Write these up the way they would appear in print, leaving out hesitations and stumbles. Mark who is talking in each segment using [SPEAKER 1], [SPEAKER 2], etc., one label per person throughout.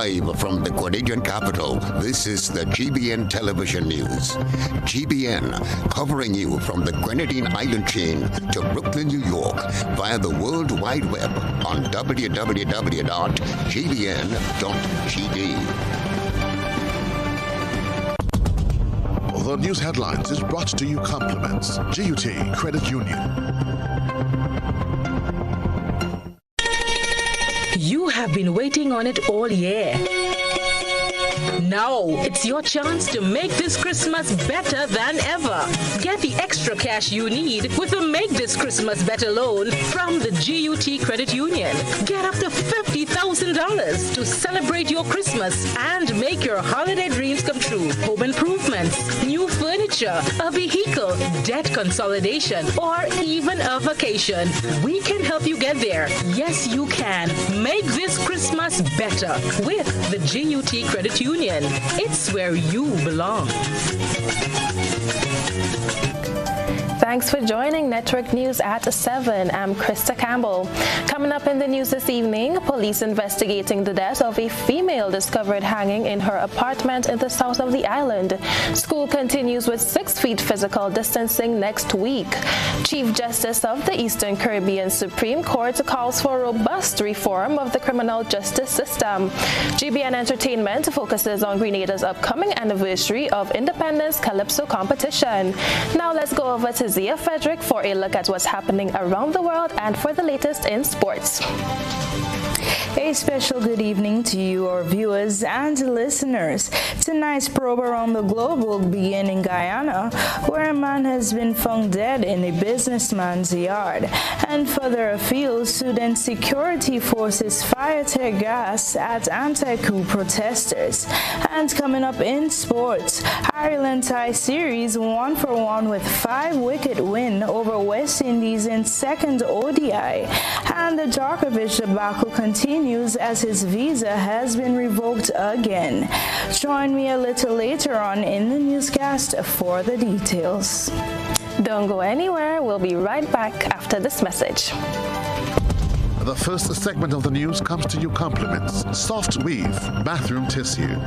[SPEAKER 1] Live from the Grenadian capital, this is the GBN television news. GBN, covering you from the Grenadine Island chain to Brooklyn, New York, via the World Wide Web on www.gbn.gd.
[SPEAKER 2] The news headlines is brought to you compliments GUT Credit Union.
[SPEAKER 3] You have been waiting on it all year. Now it's your chance to make this Christmas better than ever. Get the extra cash you need with a Make This Christmas Better loan from the GUT Credit Union. Get up to $50,000 to celebrate your Christmas and make your holiday dreams come true. Home improvements, new furniture, a vehicle, debt consolidation, or even a vacation. We can help you get there. Yes, you can. Make this Christmas better with the GUT Credit Union. It's where you belong.
[SPEAKER 4] Thanks for joining Network News at 7. I'm Krista Campbell. Coming up in the news this evening, police investigating the death of a female discovered hanging in her apartment in the south of the island. School continues with 6 feet physical distancing next week. Chief Justice of the Eastern Caribbean Supreme Court calls for robust reform of the criminal justice system. GBN Entertainment focuses on Grenada's upcoming anniversary of Independence Calypso competition. Now let's go over to Frederick for a look at what's happening around the world and for the latest in sports.
[SPEAKER 5] A special good evening to you, our viewers and listeners. Tonight's probe around the globe will begin in Guyana, where a man has been found dead in a businessman's yard. And further afield, Sudan security forces fire tear gas at anti-coup protesters. And coming up in sports, Ireland tie series 1-1 with 5-wicket win over West Indies in second ODI. And the Djokovic debacle continues as his visa has been revoked again. Join me a little later on in the newscast for the details.
[SPEAKER 4] Don't go anywhere. We'll be right back after this message.
[SPEAKER 2] The first segment of the news comes to you compliments Soft Weave bathroom tissue.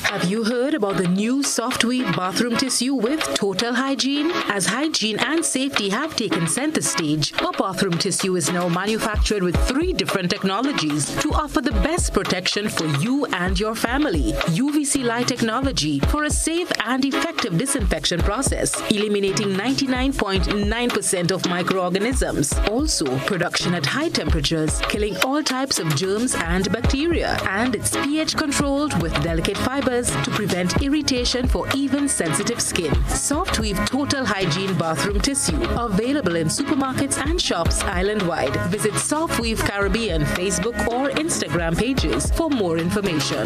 [SPEAKER 3] Have you heard about the new Soft Weave bathroom tissue with total hygiene? As hygiene and safety have taken center stage, our bathroom tissue is now manufactured with 3 different technologies to offer the best protection for you and your family. UVC light technology for a safe and effective disinfection process, eliminating 99.9% of microorganisms. Also, production at high temperatures, killing all types of germs and bacteria. And it's pH controlled with delicate fibers to prevent irritation for even sensitive skin. Soft Weave Total Hygiene Bathroom Tissue. Available in supermarkets and shops island-wide. Visit Soft Weave Caribbean Facebook or Instagram pages for more information.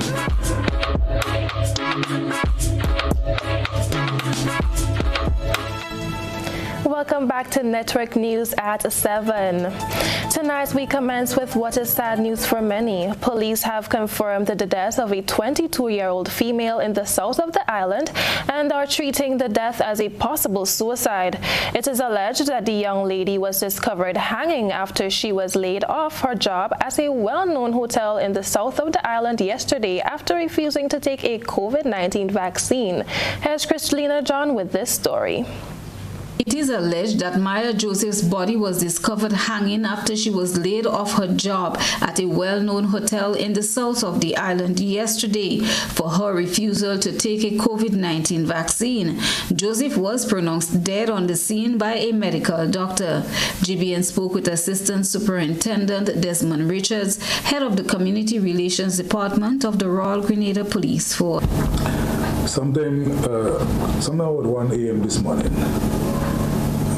[SPEAKER 4] Welcome back to Network News at 7. Tonight we commence with what is sad news for many. Police have confirmed the death of a 22-year-old female in the south of the island and are treating the death as a possible suicide. It is alleged that the young lady was discovered hanging after she was laid off her job at a well-known hotel in the south of the island yesterday after refusing to take a COVID-19 vaccine. Here's Kristalina John with this story.
[SPEAKER 6] It is alleged that Maya Joseph's body was discovered hanging after she was laid off her job at a well-known hotel in the south of the island yesterday for her refusal to take a COVID-19 vaccine. Joseph was pronounced dead on the scene by a medical doctor. GBN spoke with Assistant Superintendent Desmond Richards, head of the Community Relations Department of the Royal Grenada Police Force.
[SPEAKER 7] Sometime about 1 a.m. this morning,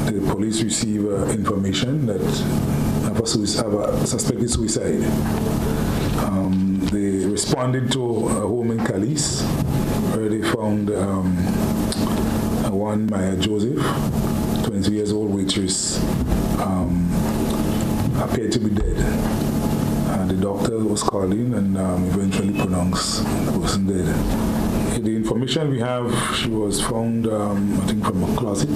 [SPEAKER 7] the police received information that a person have a suspected suicide. They responded to a home in Calais, where they found one Maya Joseph, 20 years old waitress, appeared to be dead. The doctor was called in and eventually pronounced the person dead. The information we have, she was found, I think, from a closet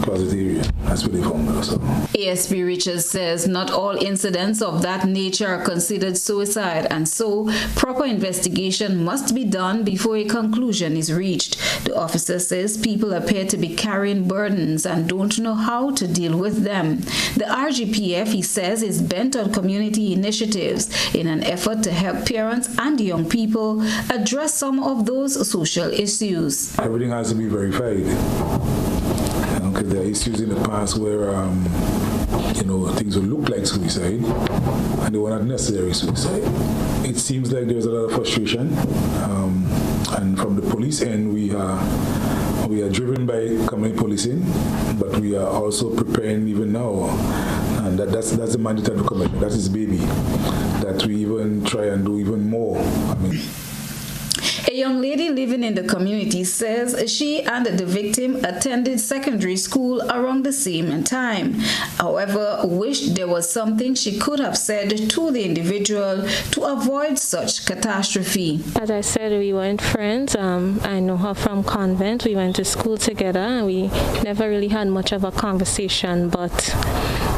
[SPEAKER 7] closet area. That's where they found her. So.
[SPEAKER 6] ASP Richards says not all incidents of that nature are considered suicide, and so proper investigation must be done before a conclusion is reached. The officer says people appear to be carrying burdens and don't know how to deal with them. The RGPF, he says, is bent on community initiatives in an effort to help parents and young people address some of those social issues.
[SPEAKER 7] Everything has to be verified. Because there are issues in the past where, things will look like suicide and they were not necessarily suicide. It seems like there's a lot of frustration, and from the police end, we are driven by community policing, but we are also preparing even now, and that's the mandate of the commission. That is baby, that we even try and do even more.
[SPEAKER 6] A young lady living in the community says she and the victim attended secondary school around the same time. However, wished there was something she could have said to the individual to avoid such catastrophe.
[SPEAKER 4] As I said, we weren't friends. I know her from convent. We went to school together and we never really had much of a conversation, but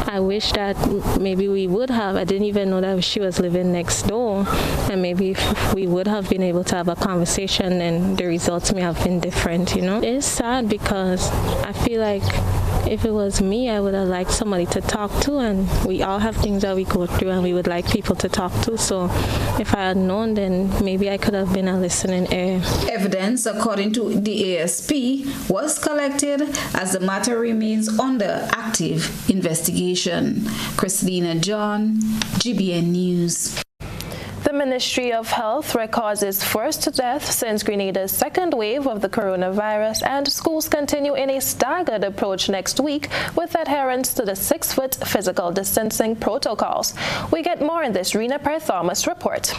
[SPEAKER 4] I wish that maybe we would have. I didn't even know that she was living next door, and maybe if we would have been able to have a conversation, and the results may have been different, It's sad because I feel like if it was me, I would have liked somebody to talk to, and we all have things that we go through and we would like people to talk to. So if I had known, then maybe I could have been a listening ear.
[SPEAKER 6] Evidence, according to the ASP, was collected as the matter remains under active investigation. Christina John, GBN News.
[SPEAKER 4] The Ministry of Health records its first death since Grenada's second wave of the coronavirus, and schools continue in a staggered approach next week with adherence to the 6-foot physical distancing protocols. We get more in this Rena Per-Thomas report.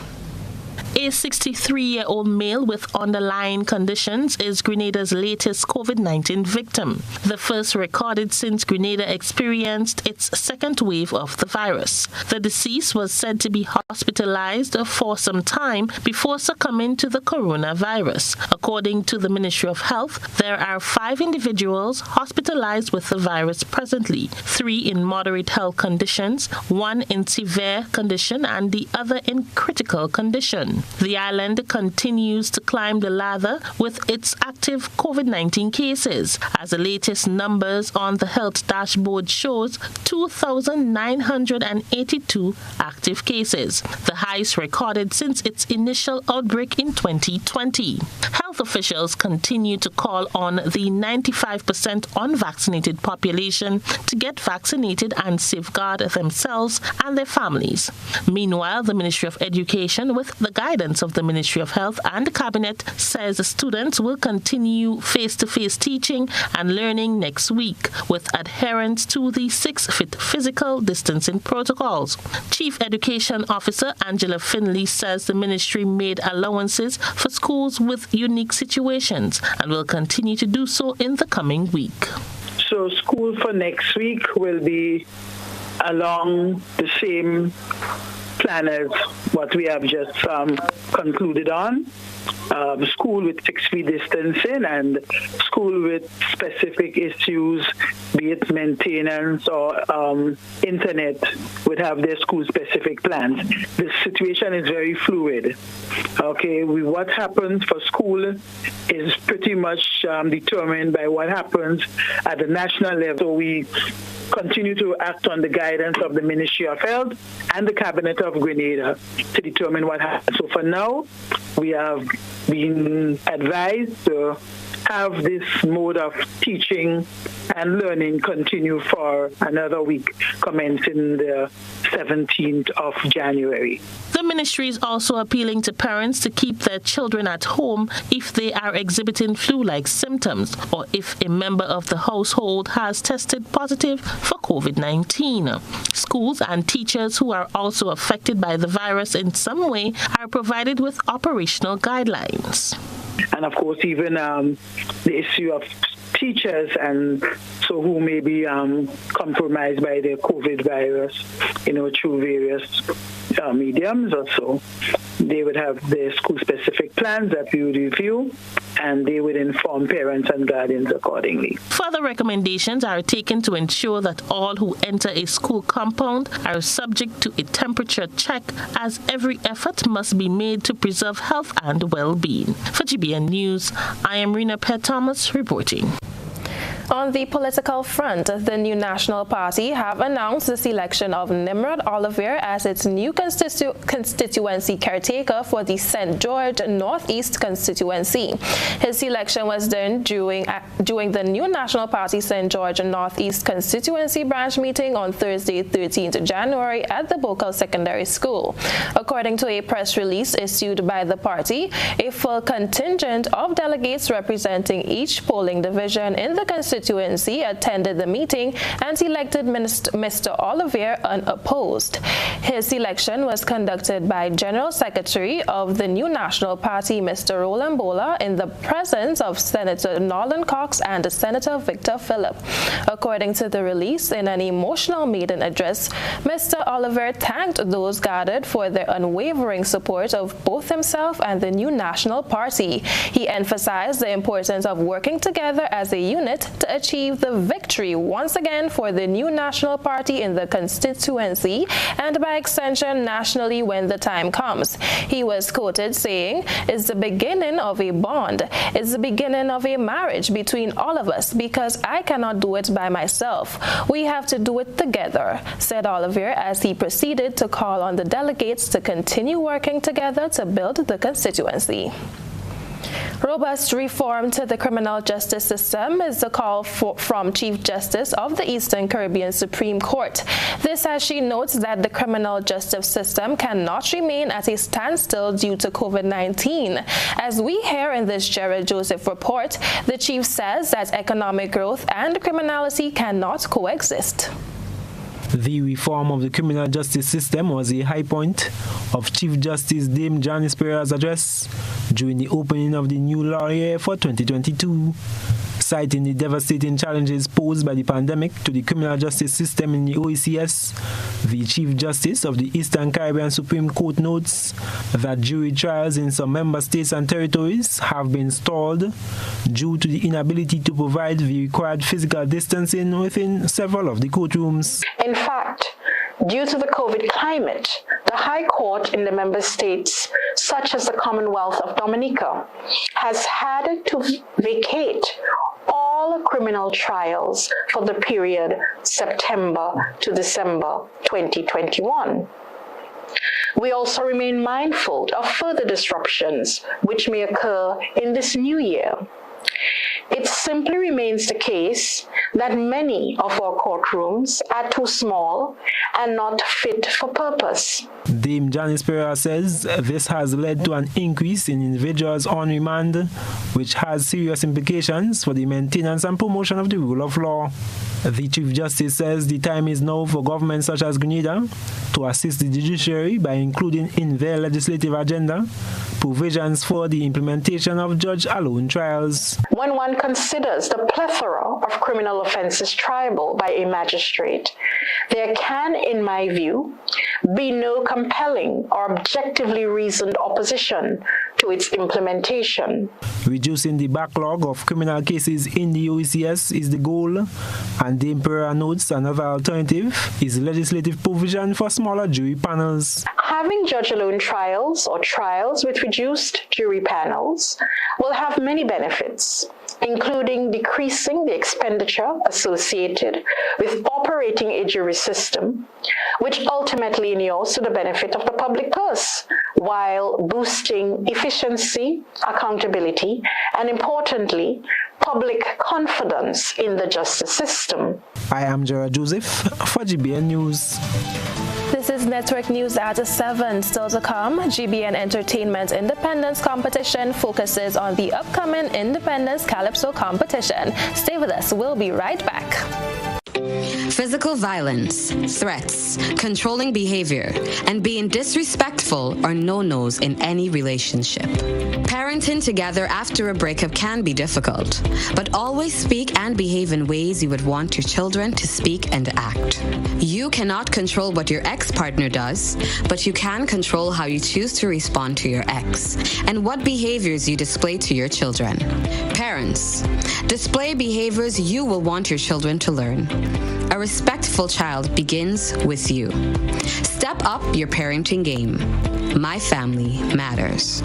[SPEAKER 8] A 63-year-old male with underlying conditions is Grenada's latest COVID-19 victim, the first recorded since Grenada experienced its second wave of the virus. The deceased was said to be hospitalized for some time before succumbing to the coronavirus. According to the Ministry of Health, there are 5 individuals hospitalized with the virus presently, 3 in moderate health conditions, 1 in severe condition, and the other in critical condition. The island continues to climb the ladder with its active COVID-19 cases, as the latest numbers on the health dashboard shows 2,982 active cases, the highest recorded since its initial outbreak in 2020. Health officials continue to call on the 95% unvaccinated population to get vaccinated and safeguard themselves and their families. Meanwhile, the Ministry of Education, with the guidance of the Ministry of Health and the Cabinet, says students will continue face-to-face teaching and learning next week with adherence to the 6-foot physical distancing protocols. Chief Education Officer Angela Finley says the ministry made allowances for schools with unique situations and will continue to do so in the coming week.
[SPEAKER 9] So school for next week will be along the same plan as what we have just concluded on. School with 6 feet distancing and school with specific issues, be it maintenance or internet, would have their school-specific plans. The situation is very fluid. Okay, what happens for school is pretty much determined by what happens at the national level. So we continue to act on the guidance of the Ministry of Health and the Cabinet of Grenada to determine what happens. So for now, we have been advised to have this mode of teaching and learning continue for another week, commencing the 17th of January.
[SPEAKER 8] The ministry is also appealing to parents to keep their children at home if they are exhibiting flu-like symptoms or if a member of the household has tested positive for COVID-19. Schools and teachers who are also affected by the virus in some way are provided with operational guidelines.
[SPEAKER 9] And of course, even the issue of teachers and so who may be compromised by the COVID virus, through various mediums or so. They would have their school-specific plans that we would review, and they would inform parents and guardians accordingly.
[SPEAKER 8] Further recommendations are taken to ensure that all who enter a school compound are subject to a temperature check, as every effort must be made to preserve health and well-being. For GBN News, I am Rena Pett-Thomas reporting.
[SPEAKER 4] On the political front, the New National Party have announced the selection of Nimrod Oliver as its new constituency caretaker for the St. George Northeast constituency. His selection was done during the New National Party St. George Northeast constituency branch meeting on Thursday, 13th January at the Bocal Secondary School. According to a press release issued by the party, a full contingent of delegates representing each polling division in the constituency attended the meeting and elected Mr. Oliver unopposed. His election was conducted by General Secretary of the New National Party, Mr. Roland Bola, in the presence of Senator Nolan Cox and Senator Victor Phillip. According to the release, in an emotional maiden address, Mr. Oliver thanked those gathered for their unwavering support of both himself and the New National Party. He emphasized the importance of working together as a unit to achieve the victory once again for the New National Party in the constituency and by extension nationally when the time comes. He was quoted saying, "It's the beginning of a bond. It's the beginning of a marriage between all of us because I cannot do it by myself. We have to do it together," said Oliver as he proceeded to call on the delegates to continue working together to build the constituency. Robust reform to the criminal justice system is the call from Chief Justice of the Eastern Caribbean Supreme Court. This as she notes that the criminal justice system cannot remain at a standstill due to COVID-19. As we hear in this Jared Joseph report, the chief says that economic growth and criminality cannot coexist.
[SPEAKER 10] The reform of the criminal justice system was a high point of Chief Justice Dame Janice Pereira's address during the opening of the new law year for 2022. Citing the devastating challenges posed by the pandemic to the criminal justice system in the OECS, the Chief Justice of the Eastern Caribbean Supreme Court notes that jury trials in some member states and territories have been stalled due to the inability to provide the required physical distancing within several of the courtrooms.
[SPEAKER 11] In fact, due to the COVID climate, the High Court in the member states, such as the Commonwealth of Dominica, has had to vacate all criminal trials for the period September to December 2021. We also remain mindful of further disruptions which may occur in this new year. It simply remains the case that many of our courtrooms are too small and not fit for purpose.
[SPEAKER 10] Dame Janice Pereira says this has led to an increase in individuals on remand, which has serious implications for the maintenance and promotion of the rule of law. The Chief Justice says the time is now for governments such as Grenada to assist the judiciary by including in their legislative agenda provisions for the implementation of judge-alone trials.
[SPEAKER 11] When one considers the plethora of criminal offenses triable by a magistrate, there can, in my view, be no compelling or objectively reasoned opposition to its implementation.
[SPEAKER 10] Reducing the backlog of criminal cases in the OECS is the goal, and the Emperor notes another alternative is legislative provision for smaller jury panels.
[SPEAKER 11] Having judge-alone trials or trials with reduced jury panels will have many benefits, including decreasing the expenditure associated with operating a jury system, which ultimately inures to the benefit of the public purse, while boosting efficiency, accountability, and importantly, public confidence in the justice system.
[SPEAKER 10] I am Jared Joseph for GBN News.
[SPEAKER 4] This is Network News at 7. Still to come, GBN Entertainment Independence Competition focuses on the upcoming Independence Calypso competition. Stay with us. We'll be right back.
[SPEAKER 12] Physical violence, threats, controlling behavior, and being disrespectful are no-nos in any relationship. Parenting together after a breakup can be difficult, but always speak and behave in ways you would want your children to speak and act. You cannot control what your ex-partner does, but you can control how you choose to respond to your ex and what behaviors you display to your children. Parents, display behaviors you will want your children to learn. A respectful child begins with you. Step up your parenting game. My family matters.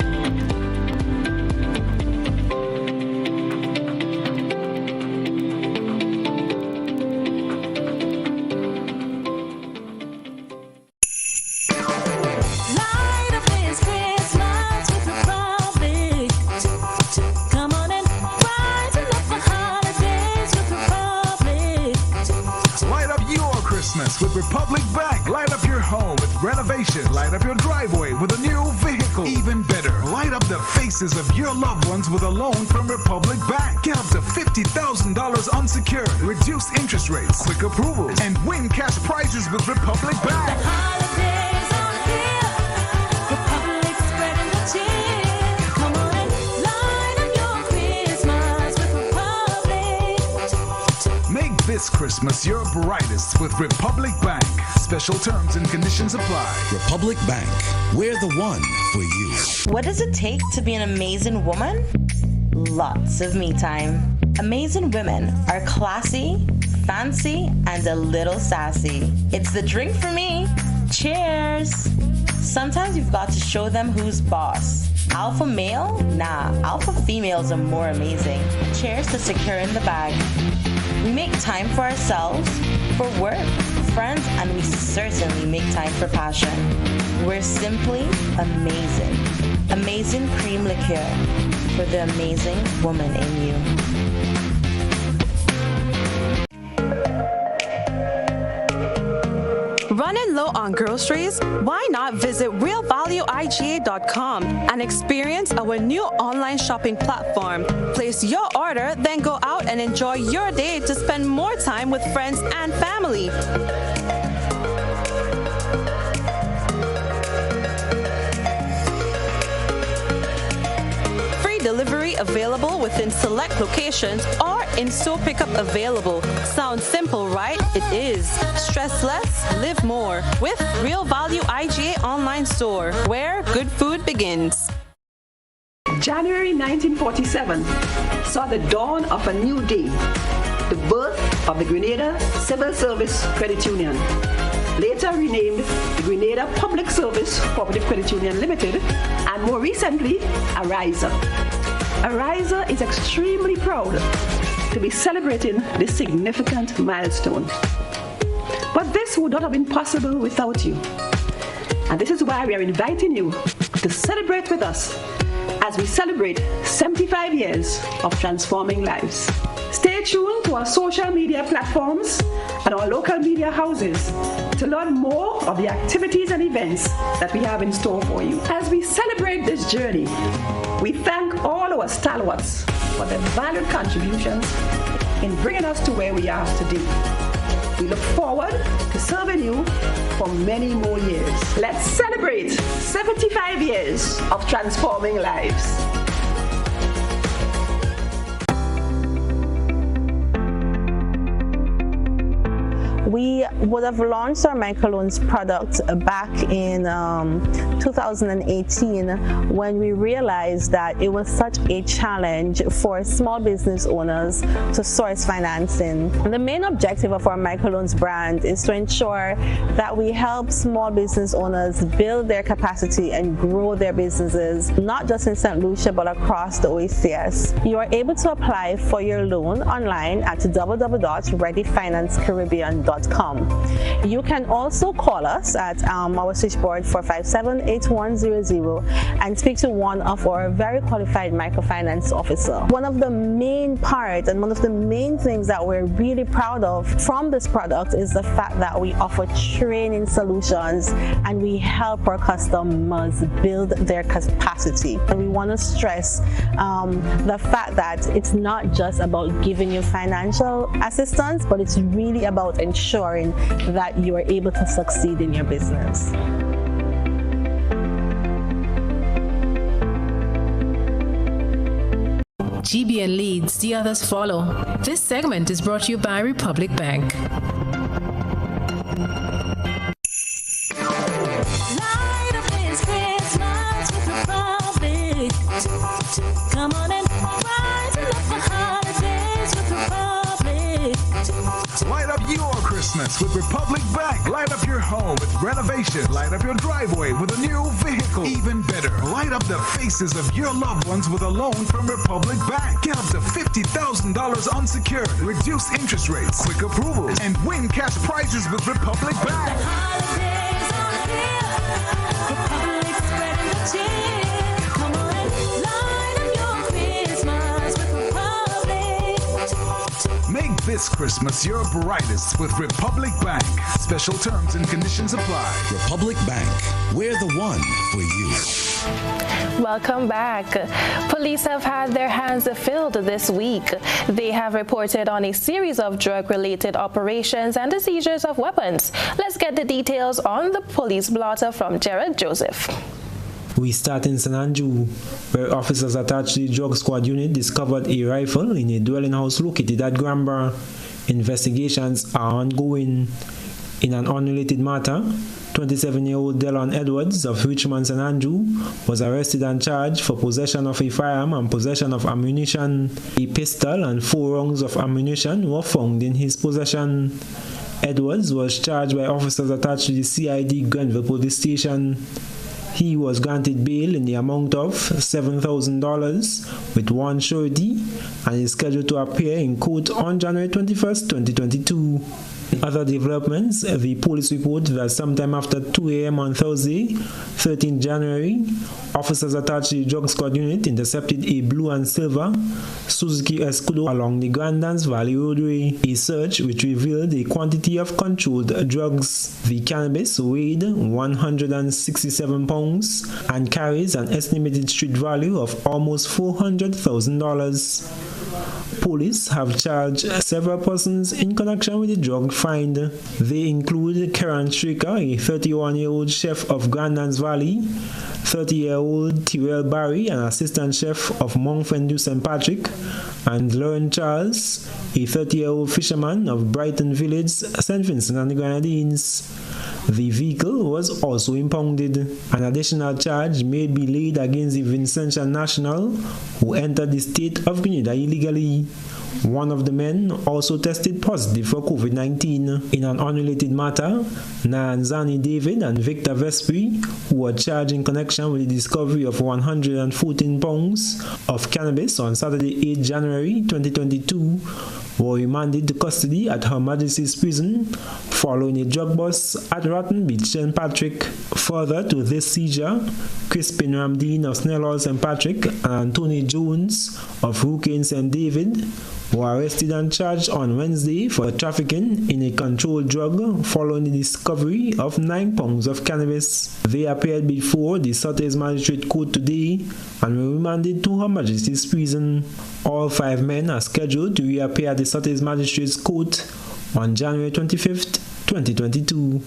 [SPEAKER 13] With Republic Bank. Light up your home with renovation. Light up your driveway with a new vehicle. Even better, light up the faces of your loved ones with a loan from Republic Bank. Get up to $50,000 unsecured. Reduced interest rates, quick approvals, and win cash prizes with Republic Bank.
[SPEAKER 14] The holidays are here. Republic spreading the cheer. Come on and light up your Christmas with Republic.
[SPEAKER 13] Make this Christmas your brightest with Republic Bank. Special terms and conditions apply.
[SPEAKER 15] Republic Bank, we're the one for you.
[SPEAKER 16] What does it take to be an amazing woman? Lots of me time. Amazing women are classy, fancy, and a little sassy. It's the drink for me. Cheers. Sometimes you've got to show them who's boss. Alpha male? Nah, alpha females are more amazing. Cheers to securing the bag. We make time for ourselves, for work, friends, and we certainly make time for passion. We're simply amazing. Amazing cream liqueur for the amazing woman in you.
[SPEAKER 17] Running low on groceries? Why not visit realvalueiga.com and experience our new online shopping platform? Place your order, then go out and enjoy your day to spend more time with friends and family. Delivery available within select locations or in-store pickup available. Sounds simple, right? It is. Stress less, live more with Real Value IGA online store, where good food begins.
[SPEAKER 18] January 1947 saw the dawn of a new day, the birth of the Grenada Civil Service Credit Union, later renamed the Grenada Public Service Cooperative Credit Union Limited, and more recently, Ariza. Ariza is extremely proud to be celebrating this significant milestone. But this would not have been possible without you. And this is why we are inviting you to celebrate with us as we celebrate 75 years of transforming lives. Stay tuned to our social media platforms and our local media houses to learn more of the activities and events that we have in store for you. As we celebrate this journey, we thank all our stalwarts for their valued contributions in bringing us to where we are today. We look forward to serving you for many more years. Let's celebrate 75 years of transforming lives.
[SPEAKER 19] We would have launched our microloans product back in 2018 when we realized that it was such a challenge for small business owners to source financing. The main objective of our microloans brand is to ensure that we help small business owners build their capacity and grow their businesses, not just in St. Lucia but across the OACS. You are able to apply for your loan online at www.readyfinancecaribbean.com. You can also call us at our switchboard 457-8100 and speak to one of our very qualified microfinance officer. One of the main parts and one of the main things that we're really proud of from this product is the fact that we offer training solutions and we help our customers build their capacity. And we want to stress the fact that it's not just about giving you financial assistance, but it's really about ensuring that you are able to succeed in your business.
[SPEAKER 3] GBN leads, the others follow. This segment is brought to you by Republic Bank.
[SPEAKER 14] Light up this Christmas with Republic. Come on and rise up for holidays with Republic.
[SPEAKER 13] Light up your Christmas with Republic Bank. Light up your home with renovation. Light up your driveway with a new vehicle. Even better, light up the faces of your loved ones with a loan from Republic Bank. Get up to $50,000 unsecured. Reduced interest rates, quick approvals, and win cash prizes with Republic Bank.
[SPEAKER 14] Holidays are here. Republic spreading the cheer. Come on and light up your Christmas with Republic.
[SPEAKER 13] Make this Christmas your brightest with Republic Bank. Special terms and conditions apply.
[SPEAKER 15] Republic Bank, we're the one for you.
[SPEAKER 4] Welcome back. Police have had their hands filled this week. They have reported on a series of drug-related operations and the seizures of weapons. Let's get the details on the police blotter from Jared Joseph.
[SPEAKER 10] We start in St. Andrew, where officers attached to the drug squad unit discovered a rifle in a dwelling house located at Granborough. Investigations are ongoing. In an unrelated matter, 27-year-old Delon Edwards of Richmond, St. Andrew, was arrested and charged for possession of a firearm and possession of ammunition. A pistol and 4 rounds of ammunition were found in his possession. Edwards was charged by officers attached to the CID Grenville Police Station. He was granted bail in the amount of $7,000 with one surety and is scheduled to appear in court on January 21st, 2022. In other developments, the police report that sometime after 2 a.m. on Thursday, 13th January, officers attached to the drug squad unit intercepted a blue and silver Suzuki Escudo along the Grand Dance Valley roadway. A search which revealed a quantity of controlled drugs. The cannabis weighed 167 pounds and carries an estimated street value of almost $400,000. Police have charged several persons in connection with the drug find. They include Karen Straker, a 31-year-old chef of Grand Dance Valley, 30-year-old Tyrell Barry, an assistant chef of Mount Fendu St. Patrick, and Lauren Charles, a 30-year-old fisherman of Brighton Village, St. Vincent and the Grenadines. The vehicle was also impounded. An additional charge may be laid against the Vincentian national who entered the state of Grenada illegally. One of the men also tested positive for COVID-19. In an unrelated matter, Nanzani David and Victor Vespri, who were charged in connection with the discovery of 114 pounds of cannabis on Saturday, 8 January 2022, were remanded to custody at Her Majesty's Prison following a drug bust at Rotten Beach, St. Patrick. Further to this seizure, Crispin Ramdeen of Snellhall, St. Patrick, and Anthony Jones of Rukane, St. David, were arrested and charged on Wednesday for trafficking in a controlled drug following the discovery of 9 pounds of cannabis. They appeared before the Sutter's Magistrate Court today and were remanded to Her Majesty's Prison. All 5 men are scheduled to reappear at the Sutter's Magistrates Court on January 25th, 2022.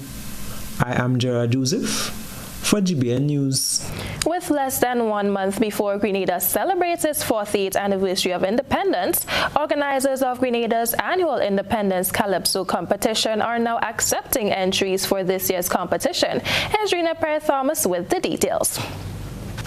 [SPEAKER 10] I am Gerard Joseph for GBN News.
[SPEAKER 4] With less than 1 month before Grenada celebrates its 40th anniversary of independence, organizers of Grenada's annual Independence Calypso competition are now accepting entries for this year's competition. Here's Rena Perry-Thomas with the details.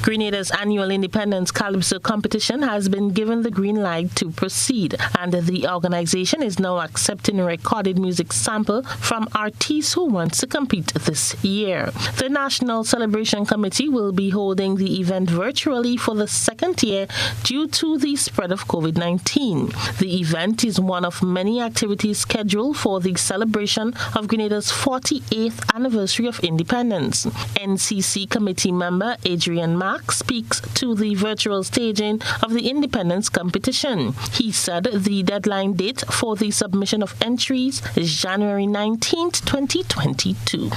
[SPEAKER 8] Grenada's annual Independence Calypso competition has been given the green light to proceed, and the organization is now accepting a recorded music sample from artists who want to compete this year. The National Celebration Committee will be holding the event virtually for the 2nd year due to the spread of COVID-19. The event is one of many activities scheduled for the celebration of Grenada's 48th anniversary of independence. NCC committee member Adrian Mark speaks to the virtual staging of the independence competition. He said the deadline date for the submission of entries is January 19th, 2022.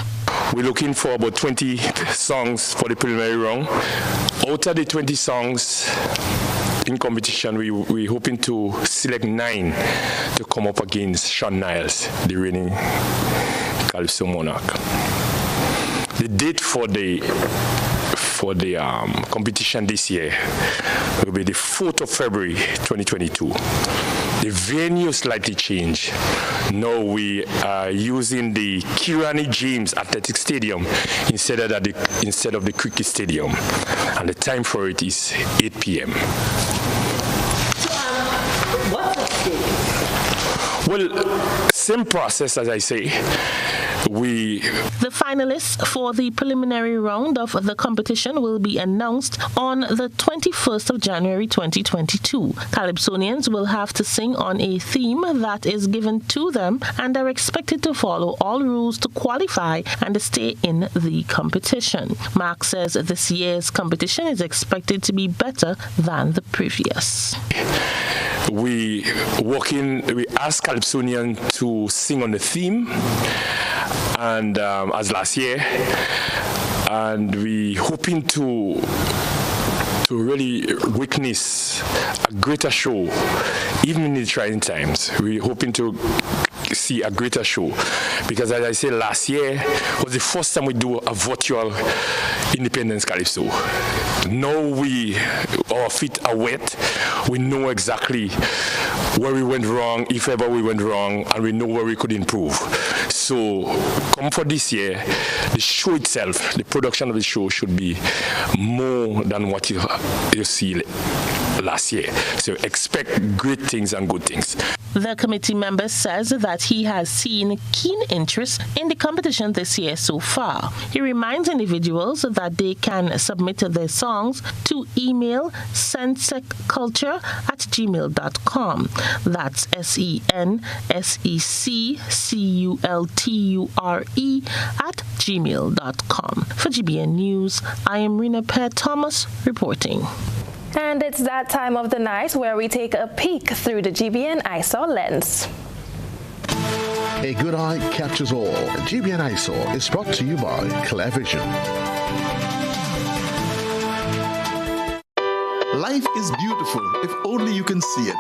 [SPEAKER 20] We're looking for about 20 songs for the preliminary round. Out of the 20 songs in competition, we're hoping to select 9 to come up against Sean Niles, the reigning Calypso monarch. The date for the competition this year will be the 4th of February 2022. The venue slightly changed. Now we are using the Kirani James Athletic Stadium instead of the Cricket Stadium, and the time for it is 8 p.m.
[SPEAKER 14] What's at stake?
[SPEAKER 20] Well, same process as I say.
[SPEAKER 8] The finalists for the preliminary round of the competition will be announced on the 21st of January 2022. Calypsonians will have to sing on a theme that is given to them and are expected to follow all rules to qualify and stay in the competition. Mark says this year's competition is expected to be better than the previous.
[SPEAKER 20] We ask Calypsonians to sing on the theme, and as last year, and we hoping to really witness a greater show, even in the trying times. We're hoping to see a greater show, because as I said, last year was the first time we do a virtual Independence Calypso. Now our feet are wet. We know exactly where we went wrong, if ever we went wrong, and we know where we could improve. So come for this year, the show itself, the production of the show should be more than what you see last year. So expect great things and good things.
[SPEAKER 8] The committee member says that he has seen keen interest in the competition this year so far. He reminds individuals that they can submit their songs to email sensecculture@gmail.com. That's sensecculture@gmail.com. For GBN News, I am Rena Pett Thomas reporting.
[SPEAKER 4] And it's that time of the night where we take a peek through the GBN eyesore lens.
[SPEAKER 2] A good eye catches all. GBN eyesore is brought to you by ClearVision.
[SPEAKER 21] Life is beautiful if only you can see it.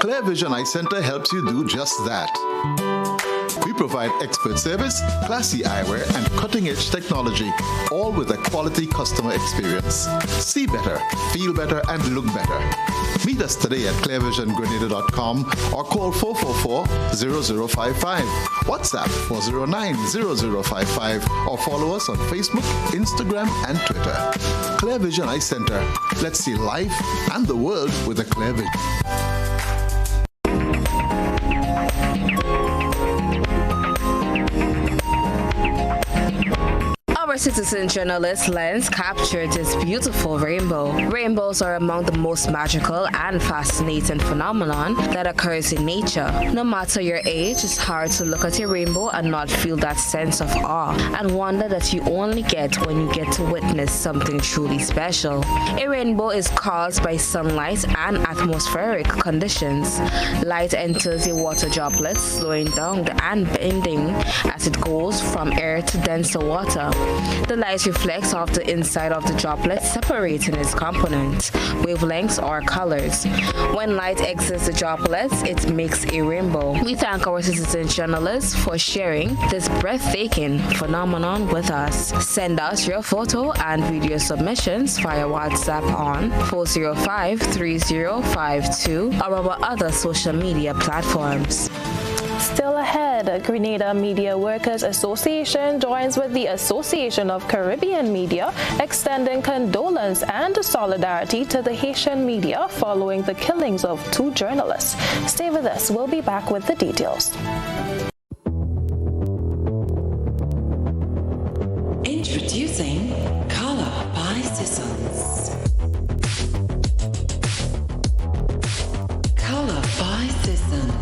[SPEAKER 21] ClearVision Eye Center helps you do just that. We provide expert service, classy eyewear, and cutting-edge technology, all with a quality customer experience. See better, feel better, and look better. Meet us today at clearvisiongrenada.com or call 444-0055, WhatsApp 409-0055, or follow us on Facebook, Instagram, and Twitter. ClearVision Eye Center. Let's see life and the world with a clear vision.
[SPEAKER 22] Our citizen journalist Lens captured this beautiful rainbow. Rainbows are among the most magical and fascinating phenomenon that occurs in nature. No matter your age, it's hard to look at a rainbow and not feel that sense of awe and wonder that you only get when you get to witness something truly special. A rainbow is caused by sunlight and atmospheric conditions. Light enters the water droplets, slowing down and bending as it goes from air to denser water. The light reflects off the inside of the droplet, separating its components, wavelengths, or colors. When light exits the droplets, it makes a rainbow. We thank our citizen journalists for sharing this breathtaking phenomenon with us. Send us your photo and video submissions via WhatsApp on 405-3052 or our other social media platforms.
[SPEAKER 4] Still ahead, Grenada Media Workers Association joins with the Association of Caribbean Media, extending condolence and solidarity to the Haitian media following the killings of 2 journalists. Stay with us. We'll be back with the details.
[SPEAKER 23] Introducing Color by Sissons. Color by Sissons.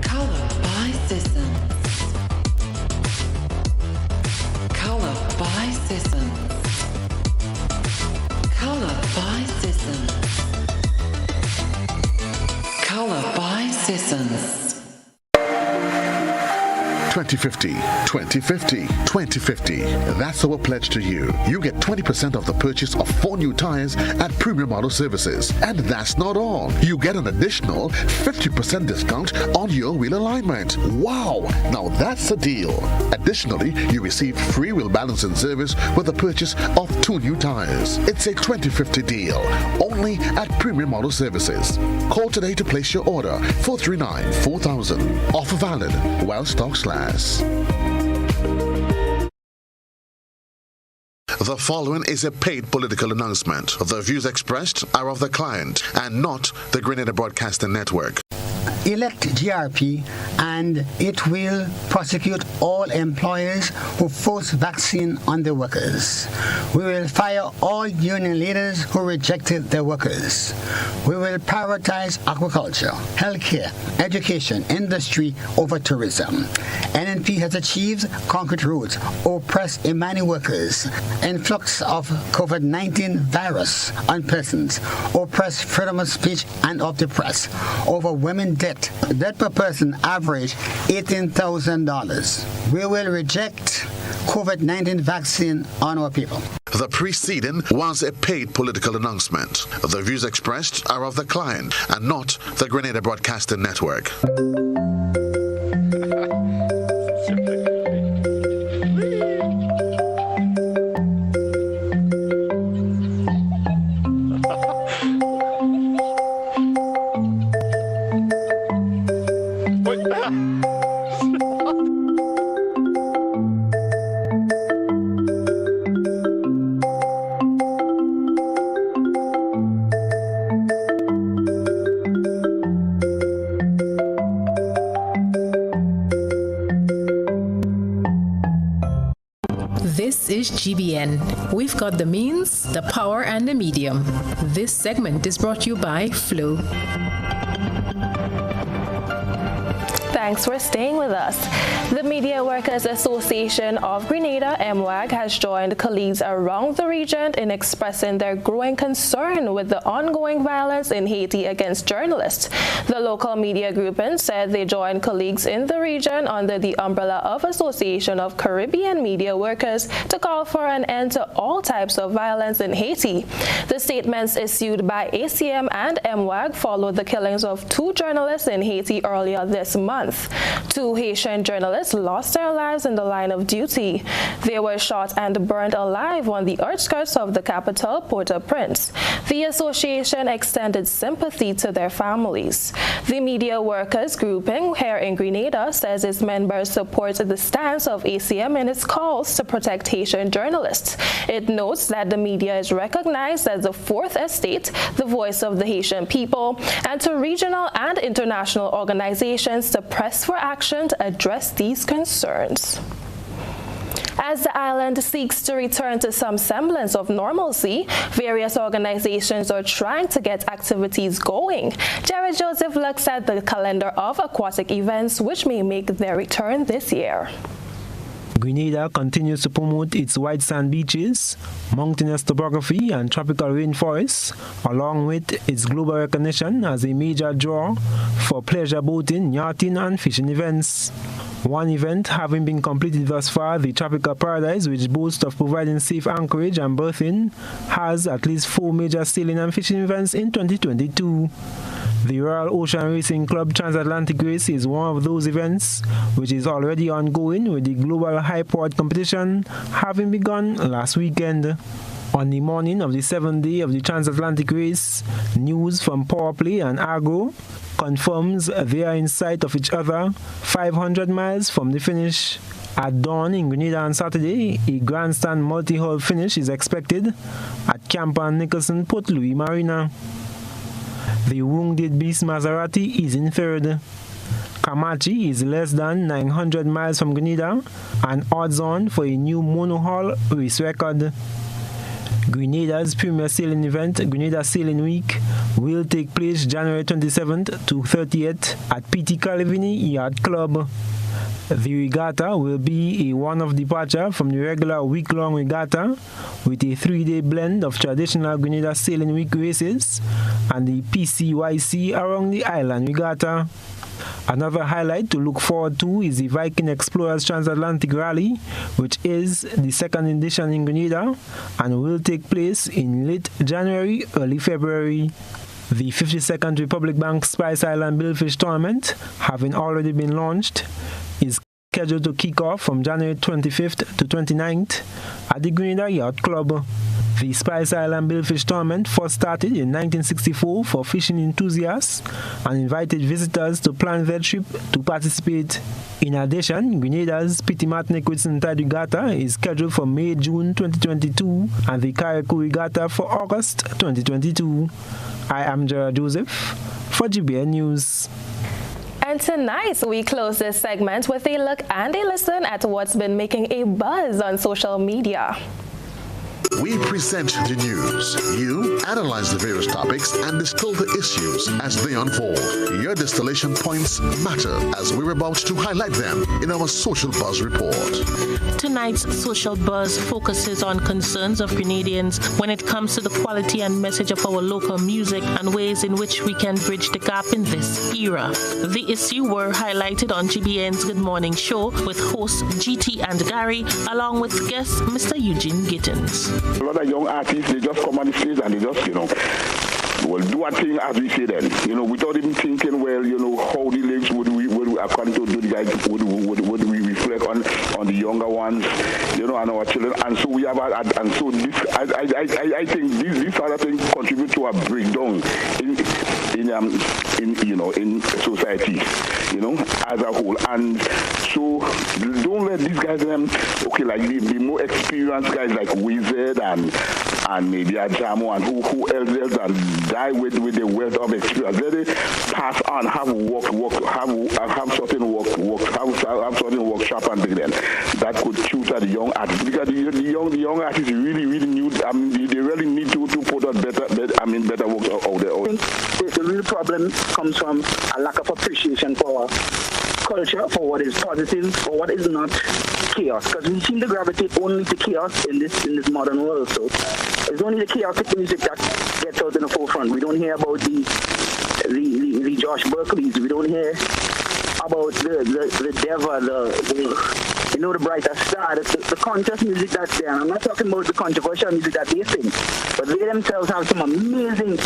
[SPEAKER 23] Color by Sissons. Color by Sissons. Color by Sissons. Color by Sissons.
[SPEAKER 2] 2050, 2050, 2050. That's our pledge to you. You get 20% of the purchase of 4 new tires at Premium Auto Services. And that's not all. You get an additional 50% discount on your wheel alignment. Wow! Now that's a deal. Additionally, you receive free wheel balancing service with the purchase of 2 new tires. It's a 2050 deal. Only at Premium Auto Services. Call today to place your order. 439-4000. Offer valid while stocks last. The following is a paid political announcement. The views expressed are of the client and not the Grenada Broadcasting Network.
[SPEAKER 1] Elect GRP and it will prosecute all employers who force vaccine on the workers. We will fire all union leaders who rejected their workers. We will prioritize agriculture, healthcare, education, industry over tourism. NNP has achieved concrete roads, oppressed Imani workers, influx of COVID-19 virus on persons, oppressed freedom of speech and of the press, overwhelming debt per person average $18,000. We will reject COVID-19 vaccine on our people.
[SPEAKER 2] The preceding was a paid political announcement. The views expressed are of the client and not the Grenada Broadcasting Network.
[SPEAKER 3] This is GBN. We've got the means, the power, and the medium. This segment is brought to you by Flow.
[SPEAKER 4] Thanks for staying with us. The Media Workers Association of Grenada, MWAG, has joined colleagues around the region in expressing their growing concern with the ongoing violence in Haiti against journalists. The local media grouping said they joined colleagues in the region under the umbrella of Association of Caribbean Media Workers to call for an end to all types of violence in Haiti. The statements issued by ACM and MWAG followed the killings of 2 journalists in Haiti earlier this month. 2 Haitian journalists lost their lives in the line of duty. They were shot and burned alive on the outskirts of the capital, Port-au-Prince. The association extended sympathy to their families. The media workers grouping here in Grenada says its members support the stance of ACM in its calls to protect Haitian journalists. It notes that the media is recognized as the fourth estate, the voice of the Haitian people, and to regional and international organizations to press for action to address these concerns. As the island seeks to return to some semblance of normalcy, various organizations are trying to get activities going. Jared Joseph looks at the calendar of aquatic events which may make their return this year.
[SPEAKER 10] Grenada continues to promote its white sand beaches, mountainous topography, and tropical rainforests, along with its global recognition as a major draw for pleasure boating, yachting, and fishing events. One event having been completed thus far, the Tropical Paradise, which boasts of providing safe anchorage and berthing, has at least 4 major sailing and fishing events in 2022. The Royal Ocean Racing Club Transatlantic Race is one of those events, which is already ongoing, with the Global High Port competition having begun last weekend. On the morning of the 7th day of the Transatlantic Race, news from Powerplay and Agro confirms they are in sight of each other 500 miles from the finish. At dawn in Grenada on Saturday, a grandstand multi-hull finish is expected at Campbell and Nicholson Port Louis Marina. The Wounded Beast Maserati is in third. Kamachi is less than 900 miles from Grenada and odds on for a new monohull race record. Grenada's premier sailing event, Grenada Sailing Week, will take place January 27th to 30th at PT Calivini Yacht Club. The regatta will be a one-off departure from the regular week-long regatta with a 3-day blend of traditional Grenada Sailing Week races and the PCYC around the island regatta. Another highlight to look forward to is the Viking Explorers Transatlantic Rally, which is the second edition in Grenada and will take place in late January, early February. The 52nd Republic Bank Spice Island Billfish Tournament, having already been launched, is scheduled to kick off from January 25th to 29th at the Grenada Yacht Club. The Spice Island Billfish Tournament first started in 1964 for fishing enthusiasts and invited visitors to plan their trip to participate. In addition, Grenada's Pity Martinique Whitsuntide Regatta is scheduled for May-June 2022 and the Carriacou Regatta for August 2022. I am Gerard Joseph for GBN News.
[SPEAKER 4] And tonight, we close this segment with a look and a listen at what's been making a buzz on social media.
[SPEAKER 2] We present the news. You analyze the various topics and distill the issues as they unfold. Your distillation points matter as we're about to highlight them in our Social Buzz Report.
[SPEAKER 8] Tonight's Social Buzz focuses on concerns of Grenadians when it comes to the quality and message of our local music and ways in which we can bridge the gap in this era. The issue were highlighted on GBN's Good Morning Show with hosts GT and Gary, along with guest Mr. Eugene Gittins.
[SPEAKER 5] A lot of young artists, they just come on the stage and they just, will do a thing as we say then, without even thinking, how the lyrics would according to the guys, would we reflect on the younger ones, and our children. And so we have, and so this, I think these other things contribute to a breakdown in society, as a whole. And so don't let these guys, like the more experienced guys like Wizard and maybe a Jamo and who else and die with the wealth of experience. Let it pass on, have certain workshop and then that could tutor the young artists, because the young artists really need. They really need to put out better works out there.
[SPEAKER 9] I think the real problem comes from a lack of appreciation for culture, for what is positive, for what is not chaos. Because we seem to gravitate only to chaos in this modern world. So it's only the chaotic music that gets out in the forefront. We don't hear about the Josh Berkeleys. We don't hear about the Deva, the brighter star, the conscious music that's there. And I'm not talking about the controversial music that they sing, but they themselves have some amazing,